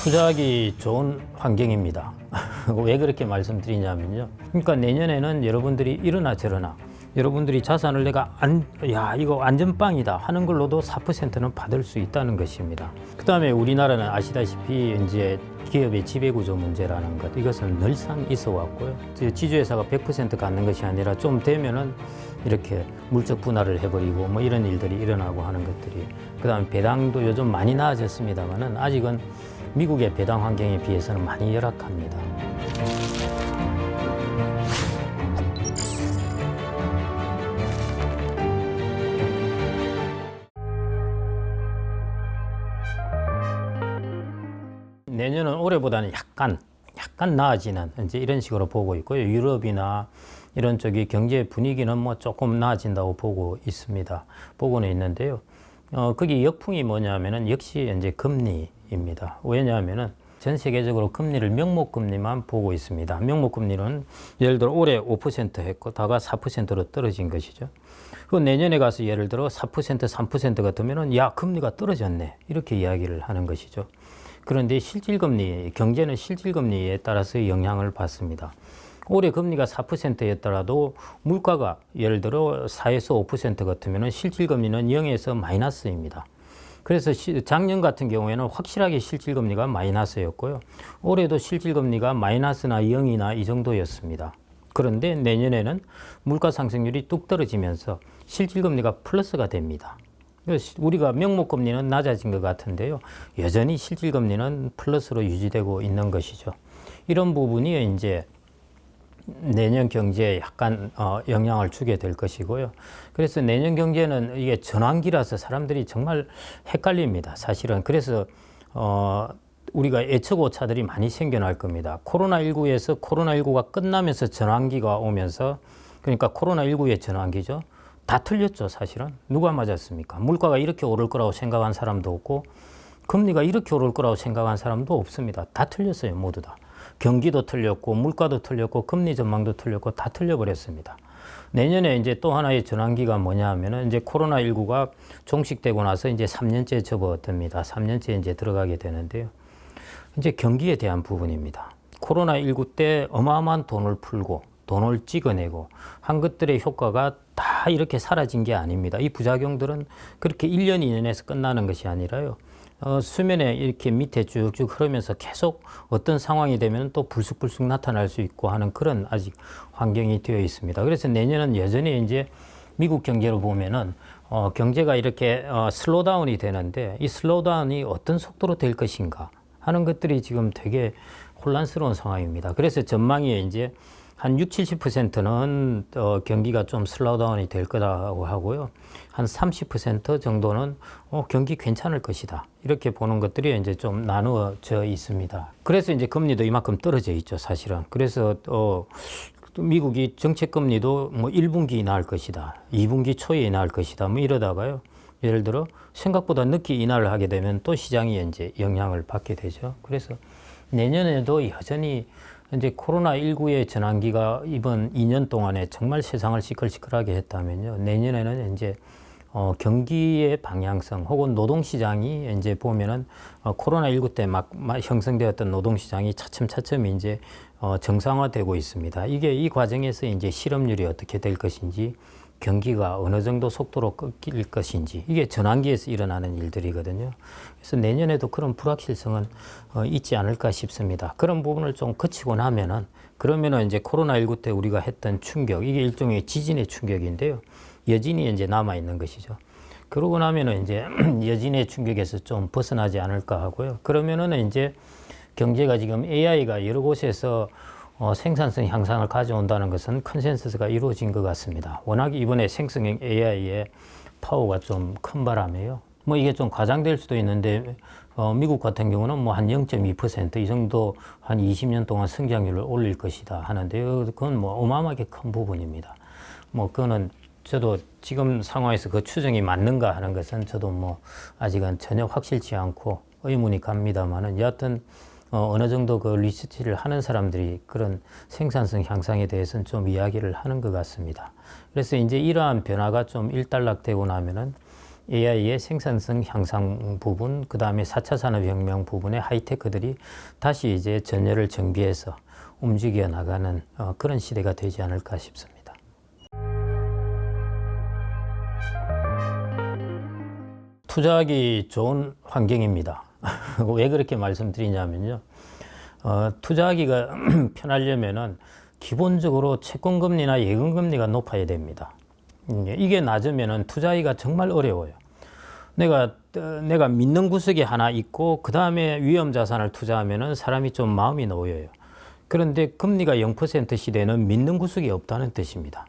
투자하기 좋은 환경입니다. 왜 그렇게 말씀드리냐면요. 그러니까 내년에는 여러분들이 이러나 저러나 여러분들이 자산을 내가 이거 안전빵이다 하는 걸로도 4%는 받을 수 있다는 것입니다. 그 다음에 우리나라는 아시다시피 이제 기업의 지배구조 문제라는 것, 이것은 늘상 있어 왔고요. 지주회사가 100% 갖는 것이 아니라 좀 되면은 이렇게 물적 분할을 해버리고 뭐 이런 일들이 일어나고 하는 것들이, 그 다음에 배당도 요즘 많이 나아졌습니다만은 아직은 미국의 배당 환경에 비해서는 많이 열악합니다. 내년은 올해보다는 약간 나아지는 이제 이런 식으로 보고 있고요. 유럽이나 이런 쪽이 경제 분위기는 뭐 조금 나아진다고 보고 있습니다. 보고는 있는데요. 거기 역풍이 뭐냐면은 역시 이제 금리입니다. 왜냐하면은 전 세계적으로 금리를 명목금리만 보고 있습니다. 명목금리는 예를 들어 올해 5% 했고 다가 4%로 떨어진 것이죠. 그 내년에 가서 예를 들어 4%, 3% 같으면은 야, 금리가 떨어졌네, 이렇게 이야기를 하는 것이죠. 그런데 실질금리, 경제는 실질금리에 따라서 영향을 받습니다. 올해 금리가 4%였더라도 물가가 예를 들어 4에서 5% 같으면 실질금리는 0에서 마이너스입니다. 그래서 작년 같은 경우에는 확실하게 실질금리가 마이너스였고요. 올해도 실질금리가 마이너스나 0이나 이 정도였습니다. 그런데 내년에는 물가 상승률이 뚝 떨어지면서 실질금리가 플러스가 됩니다. 우리가 명목금리는 낮아진 것 같은데요. 여전히 실질금리는 플러스로 유지되고 있는 것이죠. 이런 부분이 이제 내년 경제에 약간 영향을 주게 될 것이고요. 그래서 내년 경제는 이게 전환기라서 사람들이 정말 헷갈립니다, 사실은. 그래서 우리가 예측오차들이 많이 생겨날 겁니다. 코로나19에서 코로나19가 끝나면서 전환기가 오면서, 그러니까 코로나19의 전환기죠. 다 틀렸죠, 사실은. 누가 맞았습니까? 물가가 이렇게 오를 거라고 생각한 사람도 없고 금리가 이렇게 오를 거라고 생각한 사람도 없습니다. 다 틀렸어요, 모두 다. 경기도 틀렸고 물가도 틀렸고 금리 전망도 틀렸고 다 틀려버렸습니다. 내년에 이제 또 하나의 전환기가 뭐냐 하면은 이제 코로나19가 종식되고 나서 이제 3년째 접어듭니다. 3년째 이제 들어가게 되는데요. 이제 경기에 대한 부분입니다. 코로나19 때 어마어마한 돈을 풀고 돈을 찍어내고 한 것들의 효과가 다 이렇게 사라진 게 아닙니다. 이 부작용들은 그렇게 1년, 2년에서 끝나는 것이 아니라요. 수면에 이렇게 밑에 쭉쭉 흐르면서 계속 어떤 상황이 되면 또 불쑥불쑥 나타날 수 있고 하는 그런 아직 환경이 되어 있습니다. 그래서 내년은 여전히 이제 미국 경제로 보면은 경제가 이렇게 슬로우다운이 되는데 이 슬로우다운이 어떤 속도로 될 것인가 하는 것들이 지금 되게 혼란스러운 상황입니다. 그래서 전망이 이제 한 60, 70%는 경기가 좀 슬로우다운이 될 거라고 하고요. 한 30% 정도는 경기 괜찮을 것이다, 이렇게 보는 것들이 이제 좀 나누어져 있습니다. 그래서 이제 금리도 이만큼 떨어져 있죠, 사실은. 그래서 미국이 정책 금리도 뭐 1분기 인하할 것이다, 2분기 초에 인하할 것이다, 뭐 이러다가요. 예를 들어 생각보다 늦게 인하를 하게 되면 또 시장이 이제 영향을 받게 되죠. 그래서 내년에도 여전히 이제 코로나19의 전환기가 이번 2년 동안에 정말 세상을 시끌시끌하게 했다면요. 내년에는 이제 경기의 방향성 혹은 노동시장이 이제 보면은 코로나19 때 막 형성되었던 노동시장이 차츰 이제 정상화되고 있습니다. 이게 이 과정에서 이제 실업률이 어떻게 될 것인지, 경기가 어느 정도 속도로 꺾일 것인지, 이게 전환기에서 일어나는 일들이거든요. 그래서 내년에도 그런 불확실성은 있지 않을까 싶습니다. 그런 부분을 좀 거치고 나면은, 그러면은 이제 코로나19 때 우리가 했던 충격, 이게 일종의 지진의 충격인데요. 여진이 이제 남아 있는 것이죠. 그러고 나면은 이제 여진의 충격에서 좀 벗어나지 않을까 하고요. 그러면은 이제 경제가 지금 AI가 여러 곳에서 생산성 향상을 가져온다는 것은 컨센서스가 이루어진 것 같습니다. 워낙 이번에 생성형 AI의 파워가 좀 큰 바람에요. 뭐 이게 좀 과장될 수도 있는데 미국 같은 경우는 뭐 한 0.2% 이 정도 한 20년 동안 성장률을 올릴 것이다 하는데요. 그건 뭐 어마어마하게 큰 부분입니다. 뭐 그거는 저도 지금 상황에서 그 추정이 맞는가 하는 것은 저도 뭐 아직은 전혀 확실치 않고 의문이 갑니다만은, 여하튼 어느 정도 그 리서치를 하는 사람들이 그런 생산성 향상에 대해서는 좀 이야기를 하는 것 같습니다. 그래서 이제 이러한 변화가 좀 일단락되고 나면은 AI의 생산성 향상 부분, 그 다음에 4차 산업혁명 부분의 하이테크들이 다시 이제 전열을 정비해서 움직여 나가는 그런 시대가 되지 않을까 싶습니다. 투자하기 좋은 환경입니다. 왜 그렇게 말씀드리냐면요. 투자하기가 편하려면은 기본적으로 채권금리나 예금금리가 높아야 됩니다. 이게 낮으면은 투자하기가 정말 어려워요. 내가 믿는 구석이 하나 있고 그 다음에 위험자산을 투자하면은 사람이 좀 마음이 놓여요. 그런데 금리가 0% 시대는 믿는 구석이 없다는 뜻입니다.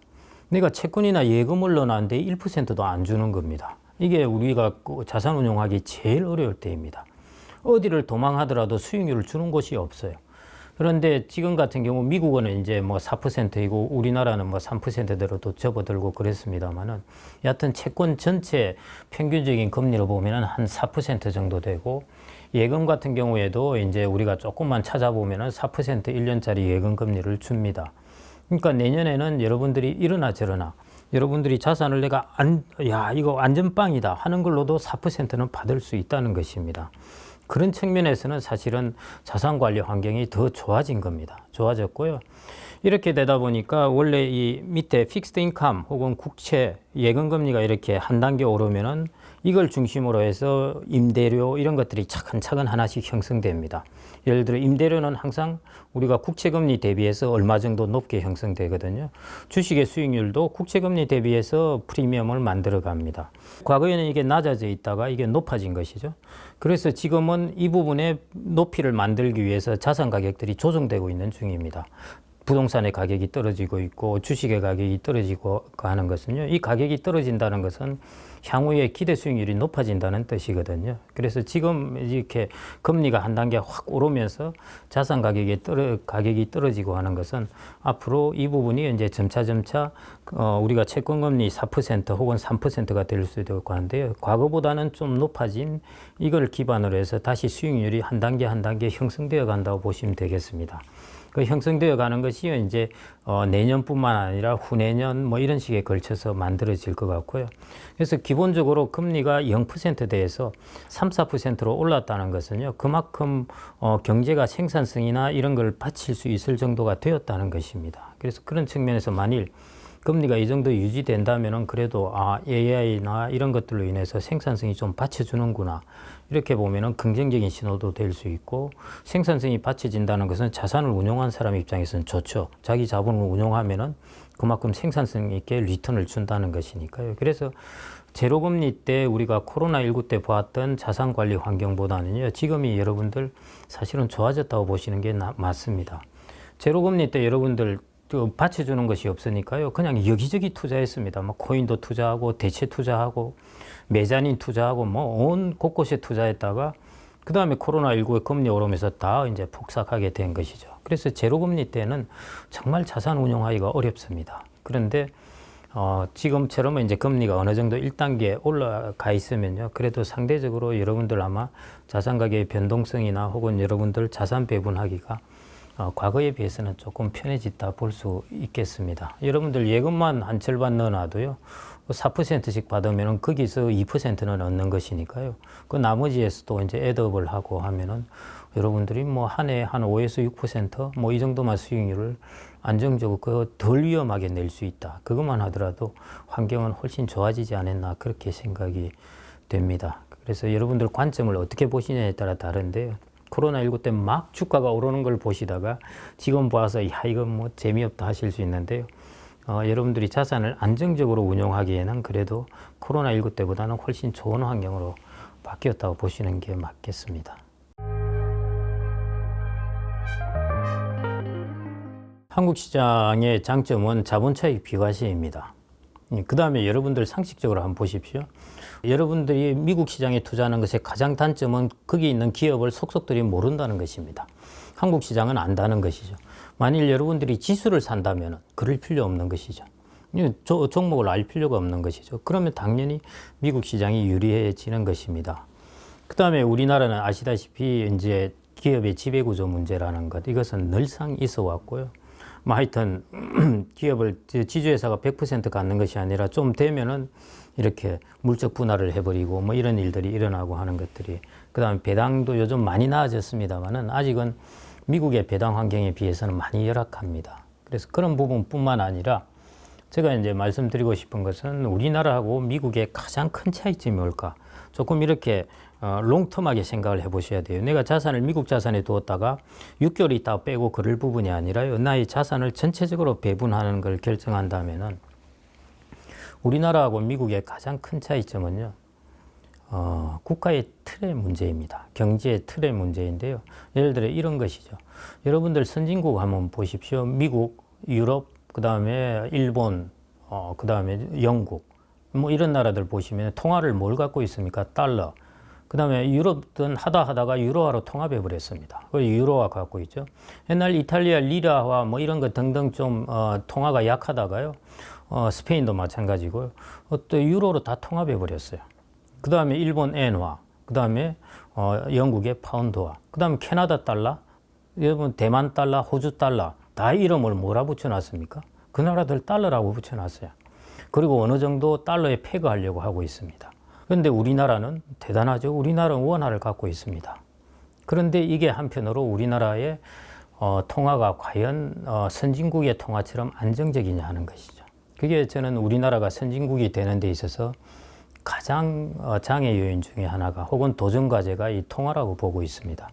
내가 채권이나 예금을 넣어놨는데 1%도 안 주는 겁니다. 이게 우리가 자산 운용하기 제일 어려울 때입니다. 어디를 도망하더라도 수익률을 주는 곳이 없어요. 그런데 지금 같은 경우 미국은 이제 뭐 4%이고 우리나라는 뭐 3%대로도 접어들고 그랬습니다만은 여하튼 채권 전체 평균적인 금리로 보면은 한 4% 정도 되고 예금 같은 경우에도 이제 우리가 조금만 찾아보면은 4% 1년짜리 예금 금리를 줍니다. 그러니까 내년에는 여러분들이 이러나 저러나 여러분들이 자산을 내가 이거 안전빵이다 하는 걸로도 4%는 받을 수 있다는 것입니다. 그런 측면에서는 사실은 자산 관리 환경이 더 좋아진 겁니다. 좋아졌고요. 이렇게 되다 보니까 원래 이 밑에 픽스드 인컴 혹은 국채 예금 금리가 이렇게 한 단계 오르면은 이걸 중심으로 해서 임대료 이런 것들이 차근차근 하나씩 형성됩니다. 예를 들어 임대료는 항상 우리가 국채금리 대비해서 얼마 정도 높게 형성되거든요. 주식의 수익률도 국채금리 대비해서 프리미엄을 만들어 갑니다. 과거에는 이게 낮아져 있다가 이게 높아진 것이죠. 그래서 지금은 이 부분의 높이를 만들기 위해서 자산 가격들이 조정되고 있는 중입니다. 부동산의 가격이 떨어지고 있고 주식의 가격이 떨어지고 하는 것은요. 이 가격이 떨어진다는 것은 향후에 기대 수익률이 높아진다는 뜻이거든요. 그래서 지금 이렇게 금리가 한 단계 확 오르면서 자산 가격이 떨어지고 하는 것은 앞으로 이 부분이 이제 점차 우리가 채권금리 4% 혹은 3%가 될 수도 있고 한데요. 과거보다는 좀 높아진 이걸 기반으로 해서 다시 수익률이 한 단계 형성되어 간다고 보시면 되겠습니다. 그 형성되어 가는 것이 이제 내년뿐만 아니라 후내년 뭐 이런 식에 걸쳐서 만들어질 것 같고요. 그래서 기본적으로 금리가 0%대에서 3, 4%로 올랐다는 것은요. 그만큼 경제가 생산성이나 이런 걸 받칠 수 있을 정도가 되었다는 것입니다. 그래서 그런 측면에서 만일 금리가 이 정도 유지된다면은 그래도 AI나 이런 것들로 인해서 생산성이 좀 받쳐주는구나. 이렇게 보면은 긍정적인 신호도 될 수 있고 생산성이 받쳐진다는 것은 자산을 운용한 사람 입장에서는 좋죠. 자기 자본을 운용하면은 그만큼 생산성 있게 리턴을 준다는 것이니까요. 그래서 제로금리 때 우리가 코로나19 때 보았던 자산 관리 환경보다는요. 지금이 여러분들 사실은 좋아졌다고 보시는 게 맞습니다. 제로금리 때 여러분들 받쳐주는 것이 없으니까요. 그냥 여기저기 투자했습니다. 뭐 코인도 투자하고 대체 투자하고 매자닌 투자하고 뭐 온 곳곳에 투자했다가 그 다음에 코로나19에 금리 오르면서 다 이제 폭삭하게 된 것이죠. 그래서 제로금리 때는 정말 자산 운용하기가 어렵습니다. 그런데 지금처럼 이제 금리가 어느 정도 1단계 올라가 있으면요. 그래도 상대적으로 여러분들 아마 자산 가격의 변동성이나 혹은 여러분들 자산 배분하기가 과거에 비해서는 조금 편해졌다 볼 수 있겠습니다. 여러분들 예금만 한 절반 넣어놔도요. 4%씩 받으면 거기서 2%는 얻는 것이니까요. 그 나머지에서도 이제 애드업을 하고 하면은 여러분들이 뭐 한 해 한 5에서 6%뭐 이 정도만 수익률을 안정적으로 덜 위험하게 낼 수 있다. 그것만 하더라도 환경은 훨씬 좋아지지 않았나 그렇게 생각이 됩니다. 그래서 여러분들 관점을 어떻게 보시냐에 따라 다른데요. 코로나19 때 막 주가가 오르는 걸 보시다가 지금 봐서 이건 뭐 재미없다 하실 수 있는데요. 여러분들이 자산을 안정적으로 운용하기에는 그래도 코로나19 때보다는 훨씬 좋은 환경으로 바뀌었다고 보시는 게 맞겠습니다. 한국 시장의 장점은 자본차익 비과세입니다. 그 다음에 여러분들 상식적으로 한번 보십시오. 여러분들이 미국 시장에 투자하는 것의 가장 단점은 거기 있는 기업을 속속들이 모른다는 것입니다. 한국 시장은 안다는 것이죠. 만일 여러분들이 지수를 산다면 그럴 필요 없는 것이죠. 종목을 알 필요가 없는 것이죠. 그러면 당연히 미국 시장이 유리해지는 것입니다. 그 다음에 우리나라는 아시다시피 이제 기업의 지배구조 문제라는 것, 이것은 늘상 있어 왔고요. 뭐 하여튼 기업을 지주회사가 100% 갖는 것이 아니라 좀 되면은 이렇게 물적 분할을 해버리고 뭐 이런 일들이 일어나고 하는 것들이, 그다음에 배당도 요즘 많이 나아졌습니다만은 아직은 미국의 배당 환경에 비해서는 많이 열악합니다. 그래서 그런 부분뿐만 아니라 제가 이제 말씀드리고 싶은 것은 우리나라하고 미국의 가장 큰 차이점이 뭘까? 조금 이렇게 롱텀하게 생각을 해보셔야 돼요. 내가 자산을 미국 자산에 두었다가 6개월 있다가 빼고 그럴 부분이 아니라요. 나의 자산을 전체적으로 배분하는 걸 결정한다면은 우리나라하고 미국의 가장 큰 차이점은요. 국가의 틀의 문제입니다. 경제의 틀의 문제인데요. 예를 들어 이런 것이죠. 여러분들 선진국 한번 보십시오. 미국, 유럽, 그 다음에 일본, 그 다음에 영국, 뭐 이런 나라들 보시면 통화를 뭘 갖고 있습니까? 달러. 그 다음에 유럽은 하다가 유로화로 통합해 버렸습니다. 그리고 유로화 갖고 있죠. 옛날 이탈리아 리라화 뭐 이런 거 등등 좀 통화가 약하다가요. 스페인도 마찬가지고요. 또 유로로 다 통합해 버렸어요. 그 다음에 일본 엔화, 그 다음에 영국의 파운드화, 그 다음에 캐나다 달러, 여러분 대만 달러, 호주 달러 다 이름을 뭐라 붙여놨습니까? 그 나라들 달러라고 붙여놨어요. 그리고 어느 정도 달러에 페그하려고 하고 있습니다. 그런데 우리나라는 대단하죠. 우리나라는 원화를 갖고 있습니다. 그런데 이게 한편으로 우리나라의 통화가 과연 선진국의 통화처럼 안정적이냐 하는 것이죠. 그게 저는 우리나라가 선진국이 되는 데 있어서 가장 장애 요인 중에 하나가 혹은 도전 과제가 이 통화라고 보고 있습니다.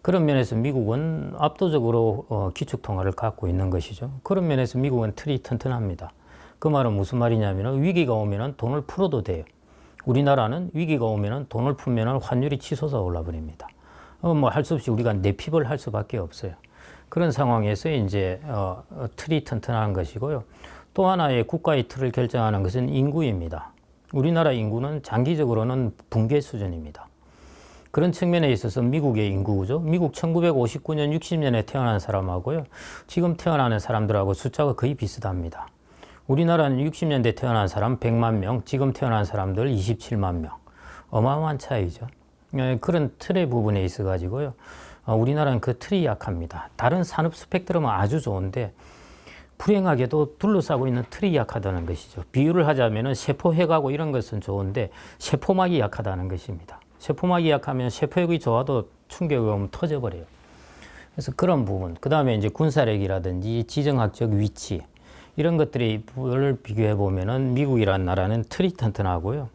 그런 면에서 미국은 압도적으로 기축통화를 갖고 있는 것이죠. 그런 면에서 미국은 틀이 튼튼합니다. 그 말은 무슨 말이냐면 위기가 오면 돈을 풀어도 돼요. 우리나라는 위기가 오면 돈을 풀면 환율이 치솟아 올라버립니다. 뭐 할 수 없이 우리가 내핍을 할 수밖에 없어요. 그런 상황에서 이제 틀이 튼튼한 것이고요. 또 하나의 국가의 틀을 결정하는 것은 인구입니다. 우리나라 인구는 장기적으로는 붕괴 수준입니다. 그런 측면에 있어서 미국의 인구죠. 미국 1959년, 60년에 태어난 사람하고요. 지금 태어나는 사람들하고 숫자가 거의 비슷합니다. 우리나라는 60년대 태어난 사람 100만 명, 지금 태어난 사람들 27만 명. 어마어마한 차이죠. 그런 틀의 부분에 있어 가지고요. 우리나라는 그 틀이 약합니다. 다른 산업 스펙트럼은 아주 좋은데 불행하게도 둘러싸고 있는 틀이 약하다는 것이죠. 비유를 하자면 세포핵하고 이런 것은 좋은데 세포막이 약하다는 것입니다. 세포막이 약하면 세포핵이 좋아도 충격이 오면 터져버려요. 그래서 그런 부분, 그 다음에 이제 군사력이라든지 지정학적 위치, 이런 것들을 비교해 보면은 미국이라는 나라는 틀이 튼튼하고요.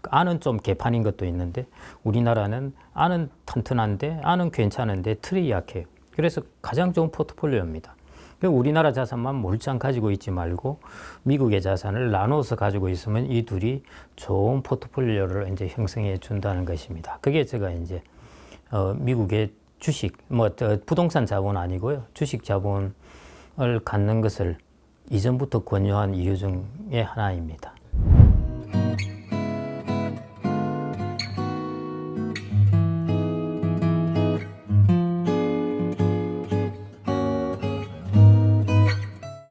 안은 좀 개판인 것도 있는데 우리나라는 안은 튼튼한데 안은 괜찮은데 틀이 약해요. 그래서 가장 좋은 포트폴리오입니다. 우리나라 자산만 몰짱 가지고 있지 말고 미국의 자산을 나눠서 가지고 있으면 이 둘이 좋은 포트폴리오를 이제 형성해 준다는 것입니다. 그게 제가 이제 미국의 주식, 부동산 자본 아니고요. 주식 자본을 갖는 것을 이전부터 권유한 이유 중에 하나입니다.